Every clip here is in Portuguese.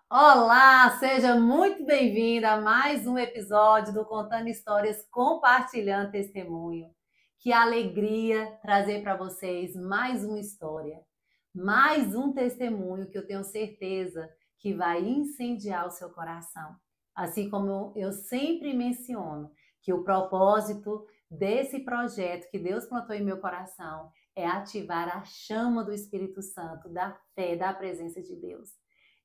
Olá, seja muito bem-vinda a mais um episódio do Contando Histórias, Compartilhando Testemunho. Que alegria trazer para vocês mais uma história, mais um testemunho que eu tenho certeza que vai incendiar o seu coração. Assim como eu sempre menciono, que o propósito desse projeto que Deus plantou em meu coração é ativar a chama do Espírito Santo, da fé, da presença de Deus.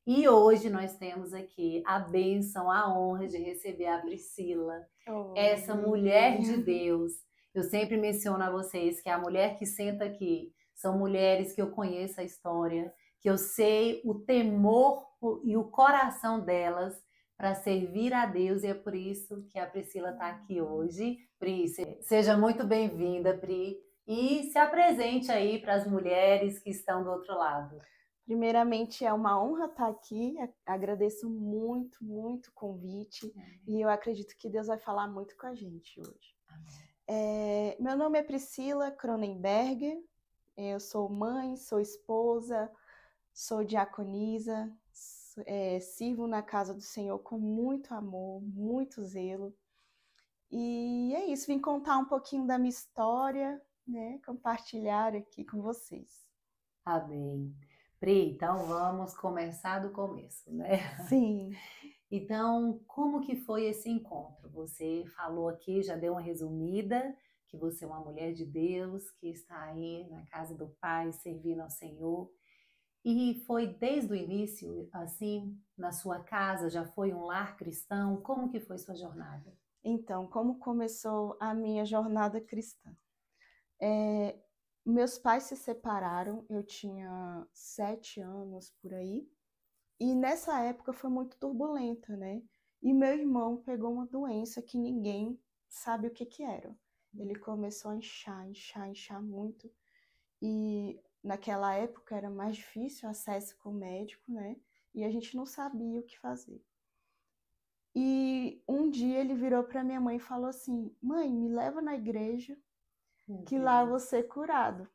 E hoje nós temos aqui a bênção, a honra de receber a Priscila, essa mulher de Deus. Eu sempre menciono a vocês que a mulher que senta aqui são mulheres que eu conheço a história, que eu sei o temor e o coração delas para servir a Deus, e é por isso que a Priscila está aqui hoje. Pri, seja muito bem-vinda, Pri, e se apresente aí para as mulheres que estão do outro lado. Primeiramente, é uma honra estar aqui. Agradeço muito, muito o convite. E eu acredito que Deus vai falar muito com a gente hoje. Meu nome é Priscila Cronenberger. Eu sou mãe, sou esposa, sou diaconisa, sirvo na casa do Senhor com muito amor, muito zelo. E é isso, vim contar um pouquinho da minha história, né? Compartilhar aqui com vocês. Amém. Pri, então vamos começar do começo, né? Sim. Então, como que foi esse encontro? Você falou aqui, já deu uma resumida, que você é uma mulher de Deus, que está aí na casa do Pai, servindo ao Senhor. E foi desde o início, assim, na sua casa, já foi um lar cristão? Como que foi sua jornada? Então, como começou a minha jornada cristã? Meus pais se separaram, eu tinha 7 anos por aí, e nessa época foi muito turbulenta, né? E meu irmão pegou uma doença que ninguém sabe o que que era. Ele começou a inchar muito, e naquela época era mais difícil o acesso com o médico, né? E a gente não sabia o que fazer. E um dia ele virou para minha mãe e falou assim: Mãe, me leva na igreja, que lá eu vou ser curado.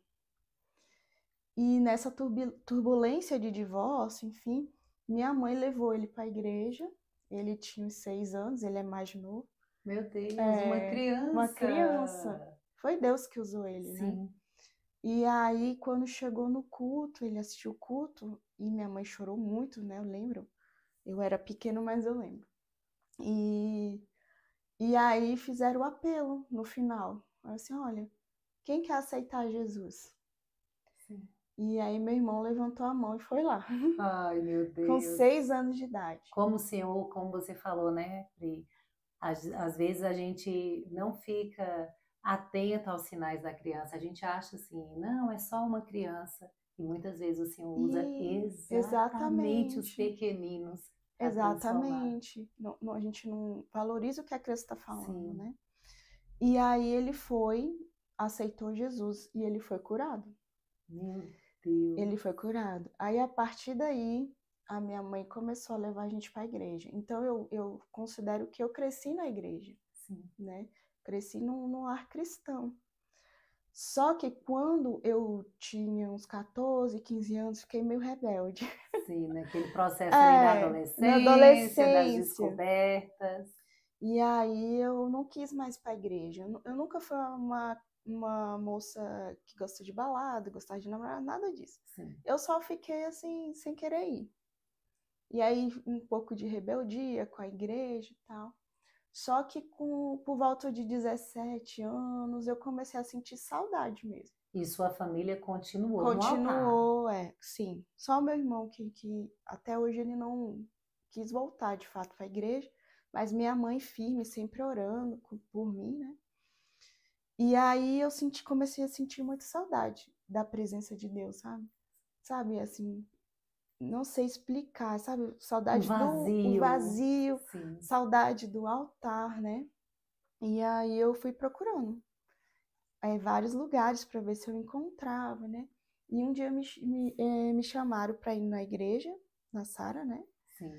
E nessa turbulência de divórcio, enfim, minha mãe levou ele para a igreja. Ele tinha uns 6 anos, ele é mais novo. Meu Deus, uma criança! Uma criança. Foi Deus que usou ele, né? Sim. E aí, quando chegou no culto, ele assistiu o culto e minha mãe chorou muito, né? Eu lembro. Eu era pequeno, mas eu lembro. E aí fizeram o apelo no final. Assim, olha, quem quer aceitar Jesus? Sim. E aí meu irmão levantou a mão e foi lá. Ai, meu Com Deus. 6 anos de idade. Como o Senhor, como você falou, né, Pri? Às vezes a gente não fica atenta aos sinais da criança. A gente acha assim, não, é só uma criança. E muitas vezes o Senhor usa exatamente os Exatamente. pequeninos para transformar. Exatamente. A gente não valoriza o que a criança está falando, Sim. né? E aí ele foi, aceitou Jesus e ele foi curado. Meu Deus. Ele foi curado. Aí a partir daí, a minha mãe começou a levar a gente para a igreja. Então eu considero que eu cresci na igreja, Sim. né? Cresci num lar cristão. Só que quando eu tinha uns 14, 15 anos, fiquei meio rebelde. Sim, naquele processo ali da Na adolescência, das adolescência. descobertas. E aí eu não quis mais ir para a igreja. Eu nunca fui uma moça que gosta de balada, gostava de namorar, nada disso. Sim. Eu só fiquei assim, sem querer ir. E aí um pouco de rebeldia com a igreja e tal. Só que por volta de 17 anos, eu comecei a sentir saudade mesmo. E sua família continuou no altar. Continuou, sim. Só o meu irmão que até hoje ele não quis voltar de fato para a igreja, mas minha mãe firme, sempre orando por mim, né? E aí eu comecei a sentir muita saudade da presença de Deus, sabe? Sabe, assim, não sei explicar, sabe? Um Saudade do o vazio. vazio, Sim. saudade do altar, né? E aí eu fui procurando vários lugares para ver se eu encontrava, né? E um dia me chamaram para ir na igreja, na Sara, né? Sim.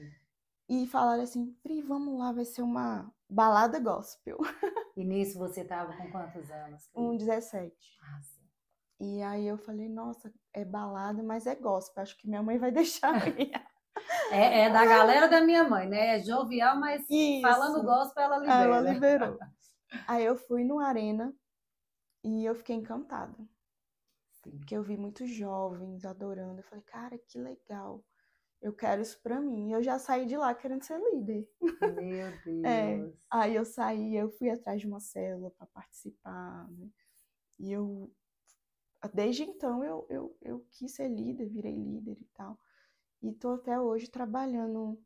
E falaram assim, Pri, vamos lá, vai ser uma balada gospel. E nisso você estava com quantos anos? Pri? 17. Ah, sim. E aí eu falei, nossa, é balada, mas é gospel, acho que minha mãe vai deixar eu ir. É da galera da minha mãe, né? É jovial, mas falando Isso, gospel, ela ela libera. liberou. Aí eu fui no Arena e eu fiquei encantada, Sim. porque eu vi muitos jovens adorando. Eu falei, cara, que legal. Eu quero isso pra mim. E eu já saí de lá querendo ser líder. Meu É, Deus. aí eu saí, eu fui atrás de uma célula para participar, né? E desde então, eu quis ser líder, virei líder e tal. E tô até hoje trabalhando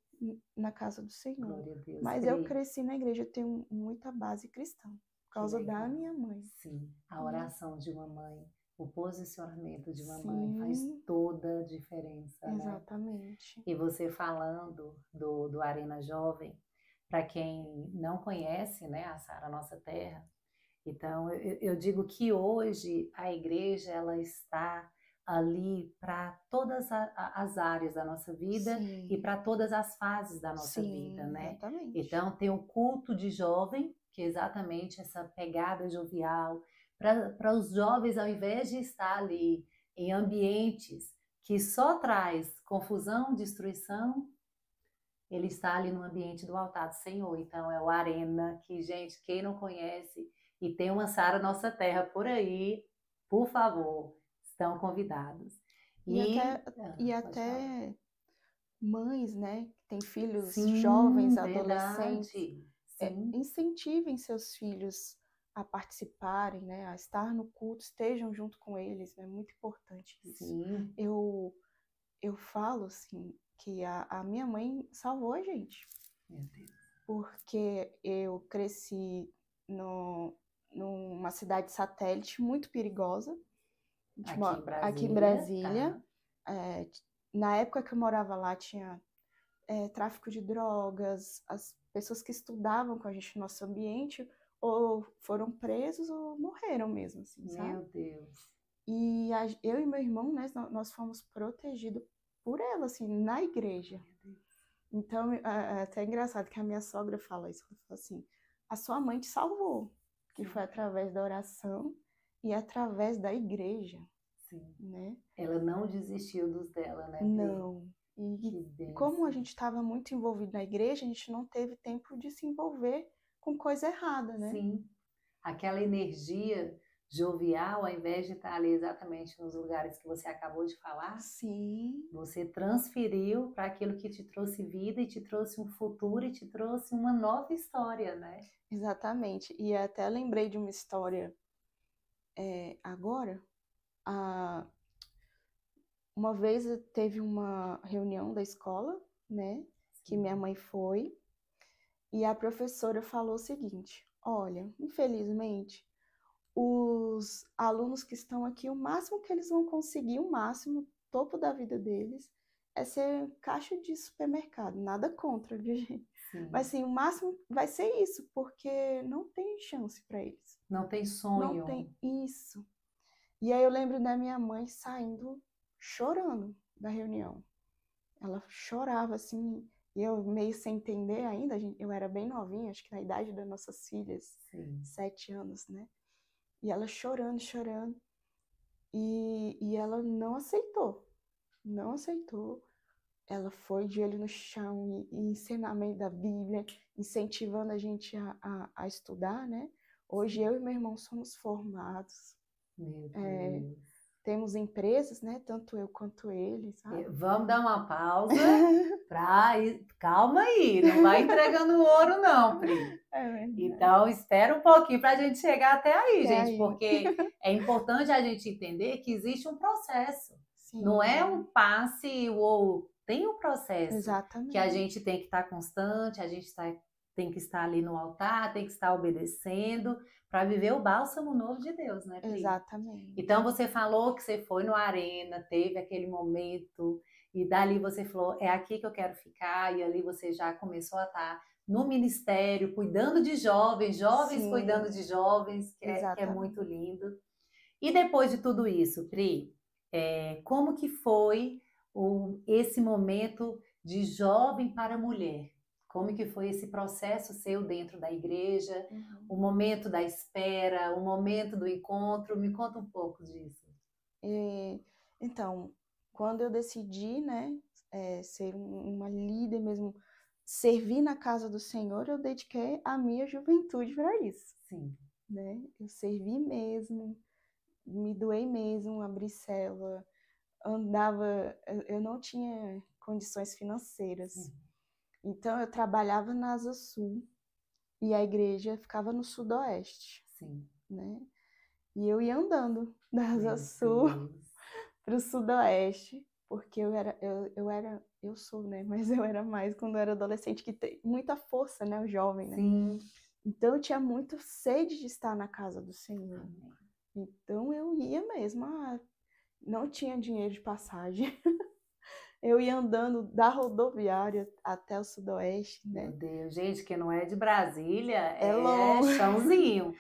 na casa do Senhor. Glória a Deus. Mas eu Pri, cresci na igreja, eu tenho muita base cristã, por que causa da legal. minha mãe. Sim, a oração de uma mãe, o posicionamento de uma mãe faz Sim, toda a diferença, né? exatamente. E você falando do Arena Jovem, para quem não conhece, né, a Sara Nossa Terra, então eu digo que hoje a igreja ela está ali para todas as áreas da nossa vida e Sim, para todas as fases da nossa vida, sim, né? exatamente. Então tem o culto de jovem, que é exatamente essa pegada jovial, para os jovens, ao invés de estar ali em ambientes que só traz confusão, destruição, ele está ali no ambiente do altar do Senhor. Então é o Arena, que, gente, quem não conhece e tem uma Sara Nossa Terra por aí, por favor, estão convidados. E E, até, e pode falar. até mães, né, que têm filhos jovens, Sim, adolescentes, verdade. Sim, incentivem seus filhos a participarem, né, a estar no culto, estejam junto com eles, é muito importante isso. sim, Eu, eu falo, assim, que a minha mãe salvou a gente, meu Deus. porque eu cresci numa cidade satélite muito perigosa, Aqui em aqui em Brasília, Brasília. tá? É, na época que eu morava lá, tinha tráfico de drogas, as pessoas que estudavam com a gente no nosso ambiente ou foram presos ou morreram mesmo, assim, sabe? Meu Deus. E eu e meu irmão, né, nós fomos protegidos por ela, assim, na igreja. Então, é até engraçado que a minha sogra fala isso, ela fala assim, a sua mãe te salvou, que Sim, foi através da oração e através da igreja, sim. né? Ela não desistiu dos dela, né, Pri? Não. Que E como a bênção. gente estava muito envolvido na igreja, a gente não teve tempo de se envolver com coisa errada, né? Sim, aquela energia jovial, ao invés de estar ali exatamente nos lugares que você acabou de falar, Sim, você transferiu para aquilo que te trouxe vida e te trouxe um futuro e te trouxe uma nova história, né? exatamente. E até lembrei de uma história agora. Ah, uma vez teve uma reunião da escola, né? Que minha Sim. mãe foi, e a professora falou o seguinte: olha, infelizmente, os alunos que estão aqui, o máximo que eles vão conseguir, o máximo, topo da vida deles, é ser caixa de supermercado. Nada contra, viu, gente? Mas Sim. assim, o máximo vai ser isso, porque não tem chance para eles. Não tem Não sonho. tem isso. E aí eu lembro da minha mãe saindo chorando da reunião. Ela chorava assim, e eu meio sem entender ainda, eu era bem novinha, acho que na idade das nossas filhas, Sim. 7 anos, né? E ela chorando, chorando. E ela não aceitou. Não aceitou. Ela foi de olho no chão e ensinamento da Bíblia, incentivando a gente a estudar, né? Hoje Sim. eu e meu irmão somos formados. Meu É, Deus. temos empresas, né? Tanto eu quanto ele, sabe? Vamos dar uma pausa para. Calma aí, não vai entregando o ouro, não, Pri. É verdade. Então, espera um pouquinho para a gente chegar até aí, Até gente, aí. porque é importante a gente entender que existe um processo. Não é um Sim, passe ou tem um processo que a exatamente. gente tem que estar constante, tem que estar ali no altar, tem que estar obedecendo para viver o bálsamo novo de Deus, né, Pri? Então, Exatamente. você falou que você foi no Arena, teve aquele momento, e dali você falou, é aqui que eu quero ficar, e ali você já começou a estar no ministério, cuidando de jovens, jovens cuidando Sim, de jovens, que é muito exatamente. lindo. E depois de tudo isso, Pri, como que foi esse momento de jovem para mulher? Como que foi esse processo seu dentro da igreja? O Uhum. momento da espera, o momento do encontro? Me conta um pouco disso. E, então, quando eu decidi, né, ser uma líder mesmo, servir na casa do Senhor, eu dediquei a minha juventude para isso. Sim. Né? Eu servi mesmo, me doei mesmo, abri célula, andava, eu não tinha condições financeiras, então eu trabalhava na Asa Sul e a igreja ficava no Sudoeste, Sim. né? E eu ia andando da Asa Meu Sul Deus. para o Sudoeste, porque eu sou, né? Mas eu era mais quando eu era adolescente, que tem muita força, né? O jovem, né? Sim. Então eu tinha muito sede de estar na casa do Senhor. Amém. Então eu ia mesmo, não tinha dinheiro de passagem. Eu ia andando da rodoviária até o Sudoeste, Meu né? Deus, gente, que não é de Brasília, É é longe, chãozinho.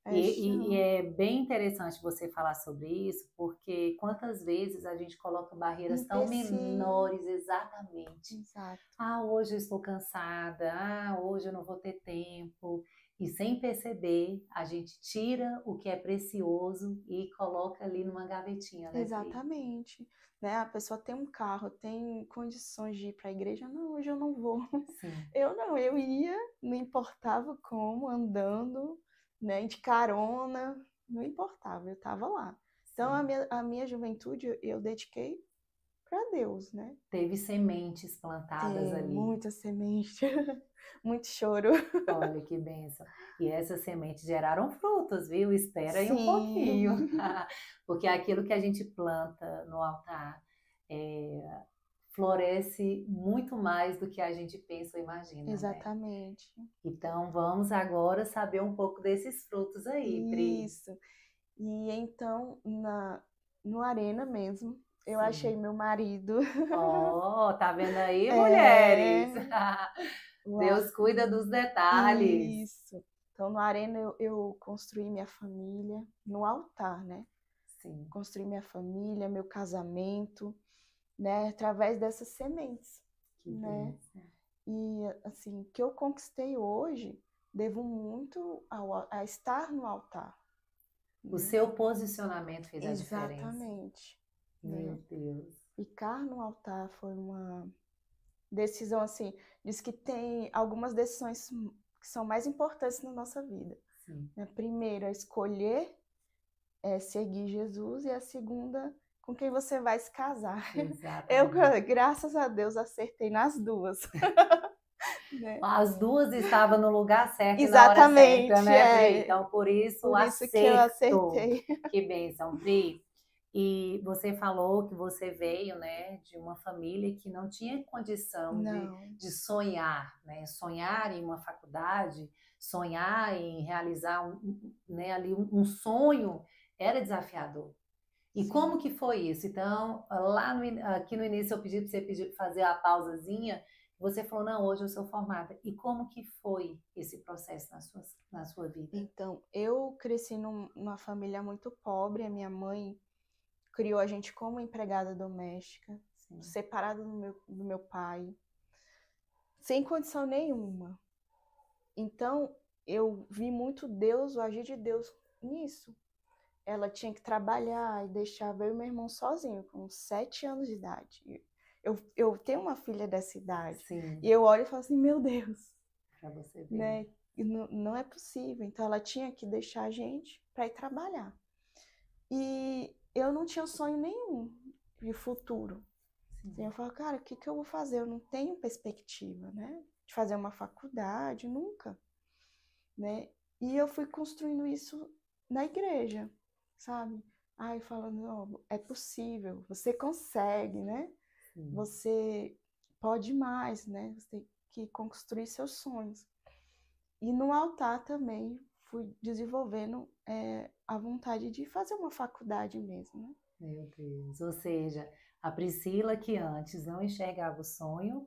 é E chão. é bem interessante você falar sobre isso, porque quantas vezes a gente coloca barreiras tão Empecilho. menores, exatamente. Exato. Ah, hoje eu estou cansada, hoje eu não vou ter tempo. E sem perceber, a gente tira o que é precioso e coloca ali numa gavetinha, né, Pri? Exatamente. Né? A pessoa tem um carro, tem condições de ir para a igreja. Não, hoje eu não vou. Sim, Eu não, eu ia, não importava como, andando, né? De carona, não importava, eu estava lá. Então sim. a minha juventude eu dediquei para Deus, né? Teve sementes plantadas Tem ali. muita semente, muito choro. Olha que bênção. E essas sementes geraram frutos, viu? Espera aí um pouquinho. Sim, Porque aquilo que a gente planta no altar é, floresce muito mais do que a gente pensa ou imagina, né? exatamente. Então vamos agora saber um pouco desses frutos aí, Pri. Isso. E então, no Arena mesmo, eu achei Sim. meu marido. Ó, tá vendo aí, mulheres? É, lá, Deus cuida dos detalhes. isso. Então, no Arena eu construí minha família, no altar, né? Sim, Construí minha família, meu casamento, né? Através dessas sementes, que né? bênção. E, assim, o que eu conquistei hoje, devo muito a estar no altar, O né? seu posicionamento fez a diferença. Exatamente, Meu né? Deus. Ficar no altar foi uma decisão, assim, diz que tem algumas decisões que são mais importantes na nossa vida. Sim, A primeira, escolher seguir Jesus, e a segunda, com quem você vai se casar. Eu, exatamente. graças a Deus, acertei nas duas. Né? As duas estavam no lugar certo e na hora certa, Exatamente, né, Pri? Então, por isso, o por isso que eu acerto. acertei. Que bênção, Pri. E você falou que você veio, né, de uma família que não tinha condição Não, de sonhar, né? Sonhar em uma faculdade, sonhar em realizar né, ali um sonho era desafiador. E sim. como que foi isso? Então, aqui no início eu pedi para você fazer a pausazinha, você falou, não, hoje eu sou formada. E como que foi esse processo na sua vida? Então, eu cresci numa família muito pobre. A minha mãe criou a gente como empregada doméstica, Sim, separada do meu pai, sem condição nenhuma. Então, eu vi muito Deus, o agir de Deus nisso. Ela tinha que trabalhar e deixava eu e meu irmão sozinho, com 7 anos de idade. Eu tenho uma filha dessa idade, sim, e eu olho e falo assim, meu Deus, para você ver. né? Não, não é possível. Então, ela tinha que deixar a gente para ir trabalhar. E eu não tinha sonho nenhum de futuro. Sim, E eu falo, cara, o que eu vou fazer? Eu não tenho perspectiva, né? De fazer uma faculdade, nunca, né? E eu fui construindo isso na igreja, sabe? Ai, falando, ó, é possível, você consegue, né? sim. Você pode mais, né? Você tem que construir seus sonhos. E no altar também fui desenvolvendo a vontade de fazer uma faculdade mesmo, né? Meu Deus. Ou seja, a Priscila que antes não enxergava o sonho,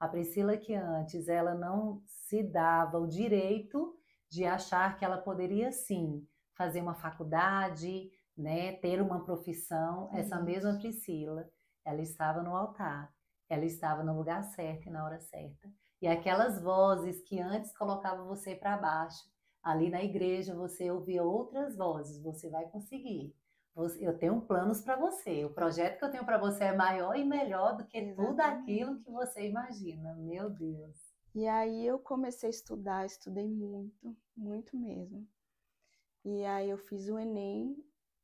a Priscila que antes ela não se dava o direito de achar que ela poderia sim fazer uma faculdade, né, ter uma profissão. Essa mesma Isso. Priscila, ela estava no altar, ela estava no lugar certo e na hora certa. E aquelas vozes que antes colocavam você para baixo, ali na igreja você ouvia outras vozes, você vai conseguir. eu tenho planos para você. O projeto que eu tenho para você é maior e melhor do que tudo aquilo Exatamente. que você imagina. Meu Deus. E aí eu comecei a estudar, estudei muito, muito mesmo. E aí eu fiz o Enem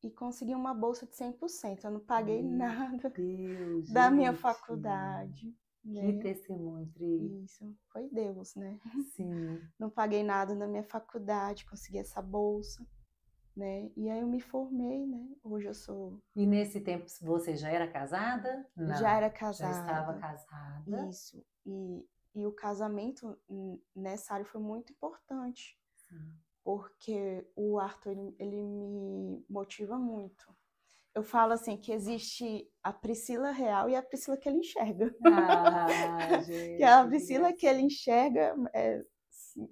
e consegui uma bolsa de 100%. Eu não paguei Meu nada Deus, da minha gente. faculdade, Que né? testemunho, Pri. Isso, foi Deus, né? Sim. Não paguei nada na minha faculdade, consegui essa bolsa, né? E aí eu me formei, né? Hoje eu sou, E nesse tempo você já era casada? já Não, era já estava casada, casada. isso. E o casamento nessa área foi muito importante, Sim. porque o Arthur, ele me motiva muito. Eu falo assim, que existe a Priscila real e a Priscila que ele enxerga. Ah, Que a gente, que Priscila que ele gracinha. enxerga é,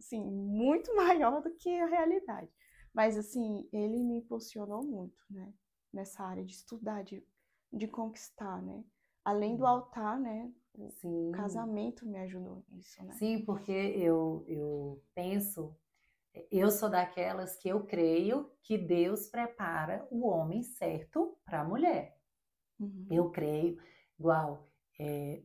sim, muito maior do que a realidade. Mas, assim, ele me impulsionou muito, né? Nessa área de estudar, de conquistar, né? Além do altar, né? O Sim, casamento me ajudou nisso, né? sim, porque eu penso, eu sou daquelas que eu creio que Deus prepara o homem certo para a mulher. Uhum. Eu creio, igual, é,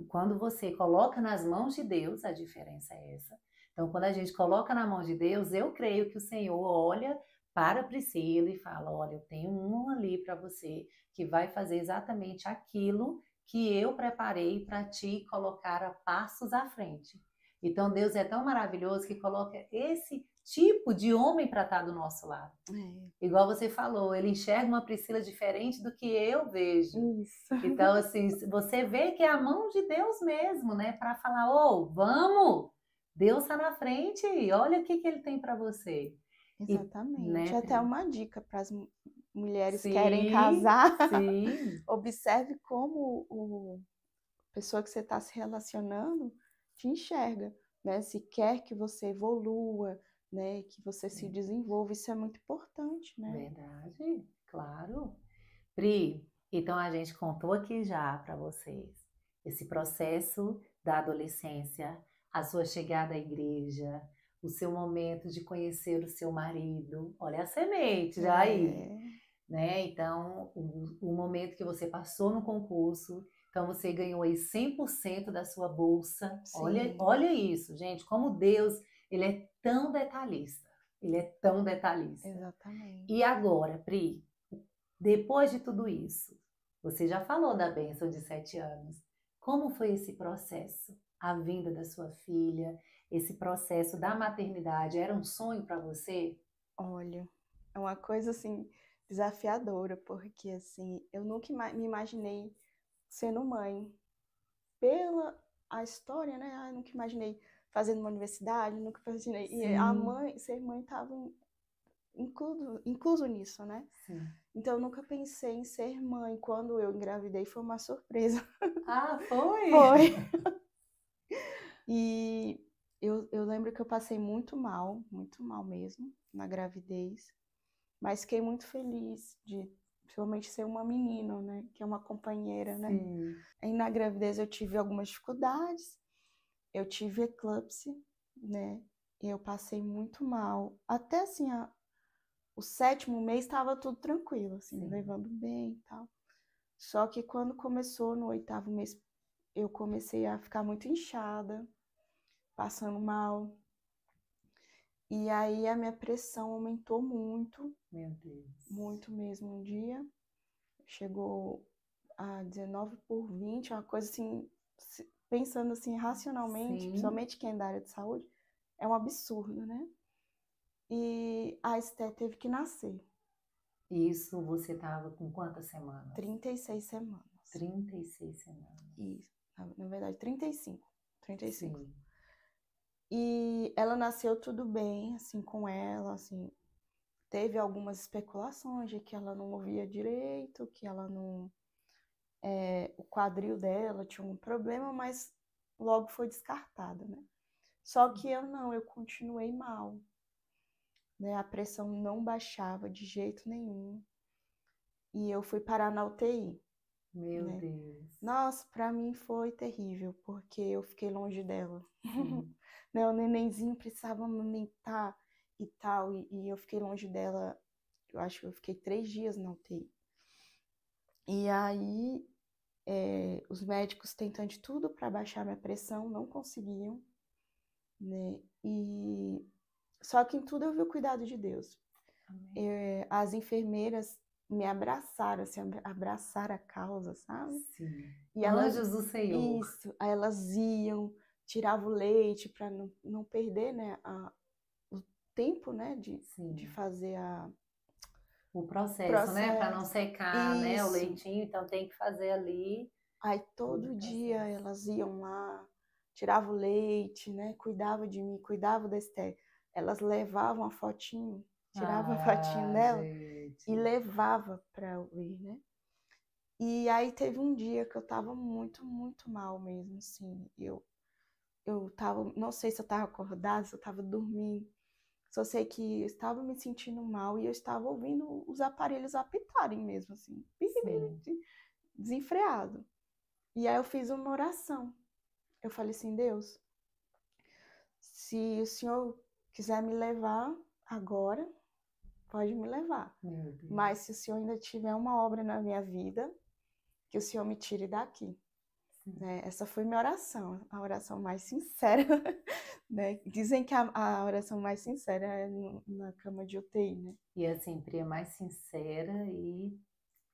quando você coloca nas mãos de Deus, a diferença é essa. Então, quando a gente coloca na mão de Deus, eu creio que o Senhor olha para a Priscila e fala: olha, eu tenho um ali para você que vai fazer exatamente aquilo que eu preparei para te colocar a passos à frente. Então, Deus é tão maravilhoso que coloca esse tipo de homem para estar do nosso lado. É, Igual você falou, ele enxerga uma Priscila diferente do que eu vejo. isso. Então, assim, você vê que é a mão de Deus mesmo, né? Para falar, ô, vamos! Deus está na frente, olha o que ele tem para você. E, Exatamente. né, Até Pri? uma dica para as mulheres que querem Sim, casar. sim. Observe como a pessoa que você está se relacionando te enxerga, né? Se quer que você evolua, né? Que você se desenvolva, isso é muito importante, né? Verdade, claro. Pri, então a gente contou aqui já para vocês esse processo da adolescência, a sua chegada à igreja, o seu momento de conhecer o seu marido. Olha a semente já aí, É, né? Então, o momento que você passou no concurso, então você ganhou aí 100% da sua bolsa. Olha, sim, olha isso, gente, como Deus, ele é tão detalhista. Ele é tão detalhista. E exatamente. agora, Pri, depois de tudo isso, você já falou da bênção de 7 anos. Como foi esse processo? A vinda da sua filha, esse processo da maternidade, era um sonho para você? Olha, é uma coisa assim desafiadora, porque assim, eu nunca me imaginei sendo mãe. Pela a história, né? Eu nunca imaginei fazendo uma universidade, nunca imaginei. E a Sim, mãe, ser mãe estava incluso nisso, né? sim. Então eu nunca pensei em ser mãe. Quando eu engravidei foi uma surpresa. Ah, foi? Foi. E eu lembro que eu passei muito mal mesmo, na gravidez. Mas fiquei muito feliz de principalmente ser uma menina, né? Que é uma companheira, né? Sim. Aí na gravidez eu tive algumas dificuldades. Eu tive eclâmpsia, né? E eu passei muito mal. Até assim, o 7º mês estava tudo tranquilo, assim, Sim. levando bem e tal. Só que quando começou no 8º mês, eu comecei a ficar muito inchada, passando mal. E aí a minha pressão aumentou muito, Meu Deus. muito mesmo um dia. Chegou a 19/20, uma coisa assim, pensando assim racionalmente, Sim. principalmente quem é da área de saúde, é um absurdo, né? E a Esté teve que nascer, Isso você estava com quantas semanas? 36 semanas. 36 semanas. E, na verdade, 35. 35. Sim. E ela nasceu tudo bem, assim, com ela, assim. Teve algumas especulações de que ela não ouvia direito, que ela não... o quadril dela tinha um problema, mas logo foi descartada, né? Só que eu não, eu continuei mal, né? A pressão não baixava de jeito nenhum. E eu fui parar na UTI, Meu né? Deus. Nossa, pra mim foi terrível, porque eu fiquei longe dela. Sim. Né, o nenenzinho precisava amamentar e tal, e eu fiquei longe dela. eu acho que eu fiquei 3 dias na UTI. E aí, os médicos tentando de tudo para baixar minha pressão, não conseguiam, né? E só que em tudo eu vi o cuidado de Deus. As enfermeiras me abraçaram, assim, abraçaram a causa, sabe? Sim. E elas, Anjos do Senhor. isso, aí elas iam, tiravam o leite para não perder, né, o tempo, né, de Sim. fazer O processo, né? Para não processo. secar, né? O Isso. leitinho, então tem que fazer ali Aí todo o todo dia processo. elas iam lá, tiravam o leite, né, cuidavam de mim, cuidavam da Esté. Elas levavam a fotinho, tiravam a fotinho Ah, dela e gente. levava para eu ver, né? E aí teve um dia que eu tava muito, muito mal mesmo, assim. Eu tava, não sei se eu tava acordada, se eu tava dormindo. Só sei que eu estava me sentindo mal e eu estava ouvindo os aparelhos apitarem mesmo, assim, Sim. desenfreado. E aí eu fiz uma oração. Eu falei assim, Deus, se o Senhor quiser me levar agora, pode me levar. Meu Deus. Mas se o Senhor ainda tiver uma obra na minha vida, que o Senhor me tire daqui. Né? Essa foi minha oração, a oração mais sincera. Né? Dizem que a oração mais sincera é na cama de UTI, né? E assim, Pri, é mais sincera e,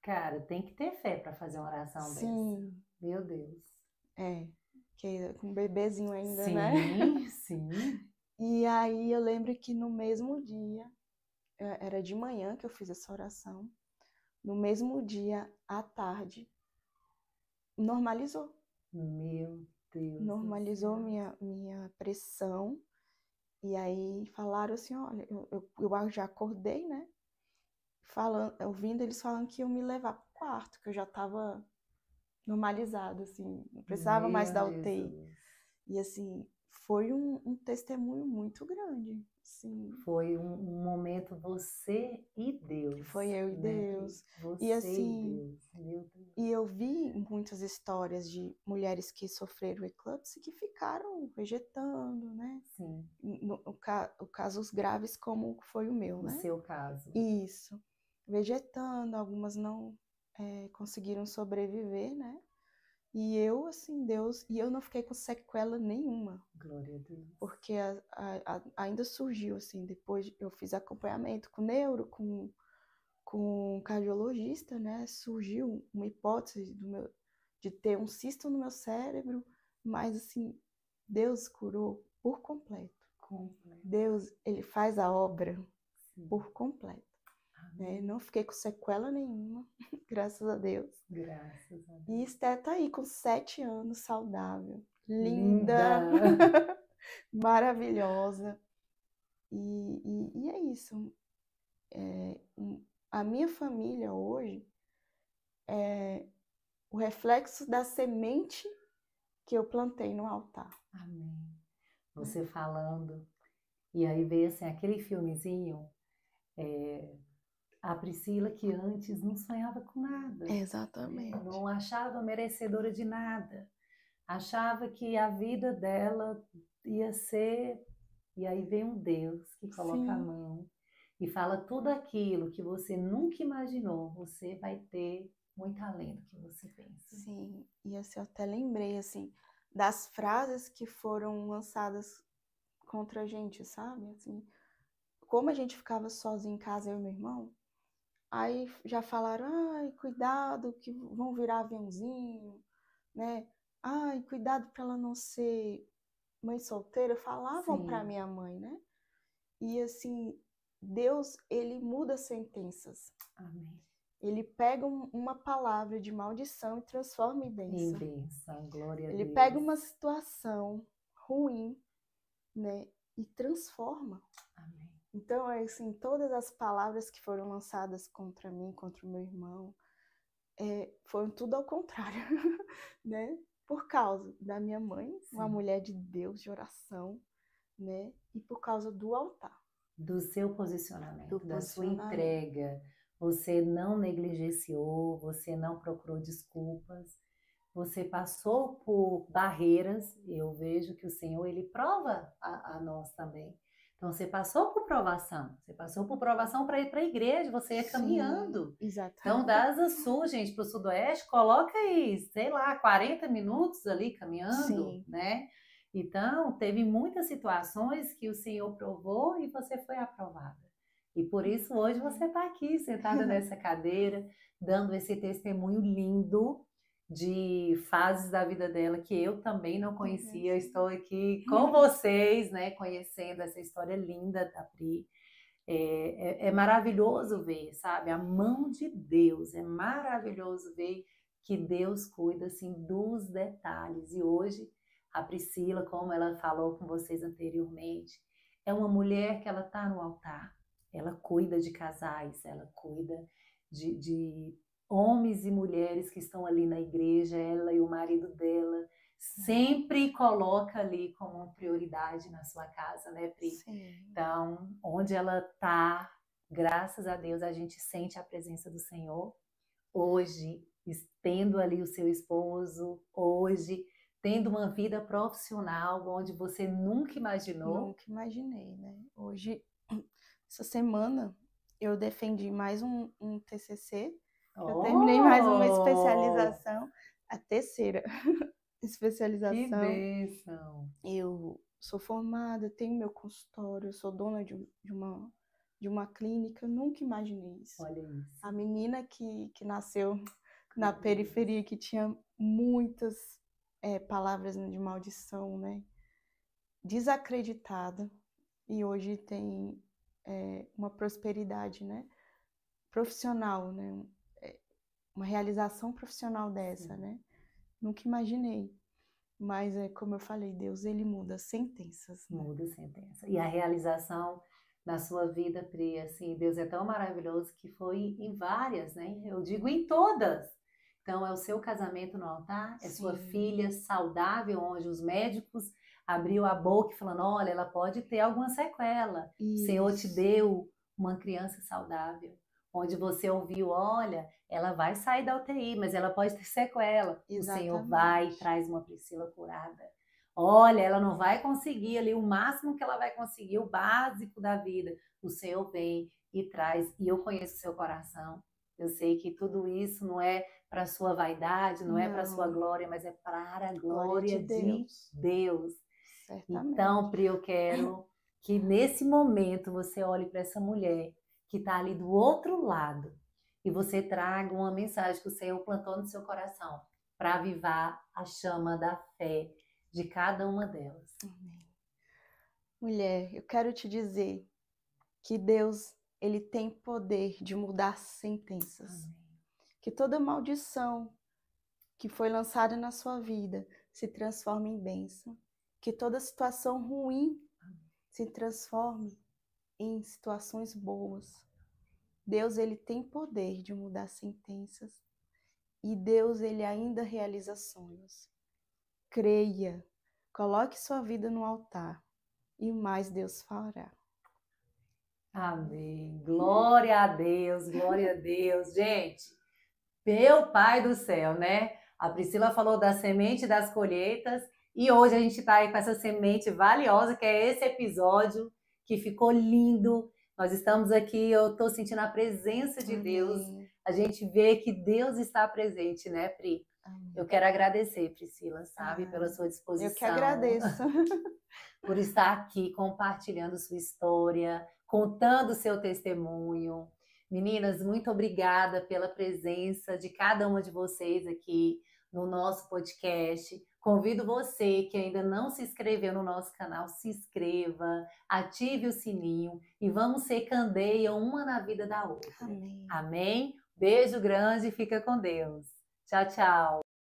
cara, tem que ter fé para fazer uma oração dessa. Sim, Meu Deus. que com um bebezinho ainda, né? Sim, sim. E aí eu lembro que no mesmo dia, era de manhã que eu fiz essa oração, no mesmo dia, à tarde, normalizou. Meu Deus do Normalizou céu. minha pressão. E aí falaram assim, olha, eu já acordei, né? Ouvindo eles falando que iam me levar pro quarto, que eu já estava normalizado, assim, não precisava mais Meu da UTI. Jesus. E assim, foi um testemunho muito grande, assim, Foi um momento você e Deus, foi eu e né, Pri? Deus. E Você e assim, Deus. Meu Deus. e eu vi muitas histórias de mulheres que sofreram eclâmpsia que ficaram vegetando, né? Sim, Casos graves como foi o meu, o né? seu caso. Isso. Vegetando, algumas não conseguiram sobreviver, né? E eu, assim, Deus, e eu não fiquei com sequela nenhuma, Glória a Deus. porque ainda surgiu, assim, depois eu fiz acompanhamento com neuro, com cardiologista, né? Surgiu uma hipótese de ter um cisto no meu cérebro, mas, assim, Deus curou por completo. Completo. Deus, ele faz a obra Sim. por completo. Amém. Não fiquei com sequela nenhuma, graças a Deus. Graças a Deus. E Esté tá aí com 7 anos, saudável, Linda! linda, maravilhosa. E é isso. A minha família hoje é o reflexo da semente que eu plantei no altar. Amém. Você falando, e aí veio assim, aquele filmezinho, a Priscila que antes não sonhava com nada, né? Exatamente. Não achava merecedora de nada, achava que a vida dela ia ser, e aí vem um Deus que coloca a Sim, mão e fala tudo aquilo que você nunca imaginou, você vai ter muito além do que você pensa. sim. E assim, eu até lembrei, assim, das frases que foram lançadas contra a gente, sabe? Assim, como a gente ficava sozinho em casa, eu e meu irmão, aí já falaram, ai, cuidado que vão virar aviãozinho, né? Ai, cuidado para ela não ser mãe solteira. Falavam para Sim, minha mãe, né? E assim, Deus, ele muda sentenças. amém. Ele pega uma palavra de maldição e transforma em Em bênção. bênção, glória a Ele Deus. pega uma situação ruim, né? E transforma. Amém. Então, assim, todas as palavras que foram lançadas contra mim, contra o meu irmão, foram tudo ao contrário, né? Por causa da minha mãe, uma Sim. mulher de Deus, de oração, né? E por causa do altar. Do seu posicionamento, Do da sua posicionamento. entrega. Você não negligenciou, você não procurou desculpas, você passou por barreiras. Eu vejo que o Senhor, ele prova a nós também. Então, você passou por provação. Você passou por provação para ir para a igreja, você ia caminhando. Exatamente. Então, da Asa Sul, gente, para o Sudoeste, coloca aí, sei lá, 40 minutos ali caminhando, Sim. né? Então, teve muitas situações que o Senhor provou e você foi aprovada. E por isso, hoje, você está aqui, sentada nessa cadeira, dando esse testemunho lindo de fases da vida dela que eu também não conhecia. Estou aqui com vocês, né, conhecendo essa história linda da Pri. É maravilhoso ver, sabe, a mão de Deus. É maravilhoso ver que Deus cuida assim dos detalhes. E hoje a Priscila, como ela falou com vocês anteriormente, é uma mulher que ela está no altar. Ela cuida de casais, ela cuida de homens e mulheres que estão ali na igreja, ela e o marido dela, sempre coloca ali como uma prioridade na sua casa, né, Pri? Sim. Então, onde ela está, graças a Deus, a gente sente a presença do Senhor. Hoje, tendo ali o seu esposo, hoje, tendo uma vida profissional onde você nunca imaginou. Nunca imaginei, né? Hoje, essa semana, eu defendi mais um TCC. Eu terminei mais uma especialização, a terceira especialização. Que bênção! Eu sou formada, tenho meu consultório, eu sou dona de uma clínica, nunca imaginei isso. Olha isso. A menina que nasceu na periferia, que tinha muitas palavras de maldição, né? Desacreditada, e hoje tem uma prosperidade, né? Profissional, né? Uma realização profissional dessa, Sim. né? Nunca imaginei. Mas, como eu falei, Deus, ele muda sentenças. Né? Muda sentença. E a realização na sua vida, Pri, assim, Deus é tão maravilhoso que foi em várias, né? Eu digo em todas. Então, é o seu casamento no altar, é sua filha saudável, onde os médicos abriu a boca falando, olha, ela pode ter alguma sequela. Isso. O Senhor te deu uma criança saudável. Onde você ouviu, olha, ela vai sair da UTI, mas ela pode ter sequela. Exatamente. O Senhor vai e traz uma Priscila curada. Olha, ela não vai conseguir ali o máximo que ela vai conseguir, o básico da vida. O Senhor vem e traz. E eu conheço o seu coração. Eu sei que tudo isso não é para a sua vaidade, não é para a sua glória, mas é para a glória de Deus. Certamente. Então, Pri, eu quero que nesse momento você olhe para essa mulher que está ali do outro lado e você traga uma mensagem que o Senhor plantou no seu coração para avivar a chama da fé de cada uma delas. Amém. Mulher, eu quero te dizer que Deus, ele tem poder de mudar sentenças. Amém. Que toda maldição que foi lançada na sua vida se transforme em bênção. Que toda situação ruim se transforme em situações boas. Deus, ele tem poder de mudar sentenças. E Deus, ele ainda realiza sonhos. Creia, coloque sua vida no altar e mais Deus fará. Amém. Glória a Deus, glória a Deus. Gente, meu Pai do céu, né? A Priscila falou da semente das colheitas e hoje a gente está aí com essa semente valiosa, que é esse episódio que ficou lindo. Nós estamos aqui, eu estou sentindo a presença de Deus. A gente vê que Deus está presente, né, Pri? Amém. Eu quero agradecer, Priscila, sabe, pela sua disposição. Eu que agradeço. Por estar aqui compartilhando sua história, contando seu testemunho. Meninas, muito obrigada pela presença de cada uma de vocês aqui no nosso podcast. Convido você que ainda não se inscreveu no nosso canal, se inscreva, ative o sininho e vamos ser candeia uma na vida da outra. Amém. Amém? Beijo grande e fica com Deus. Tchau, tchau.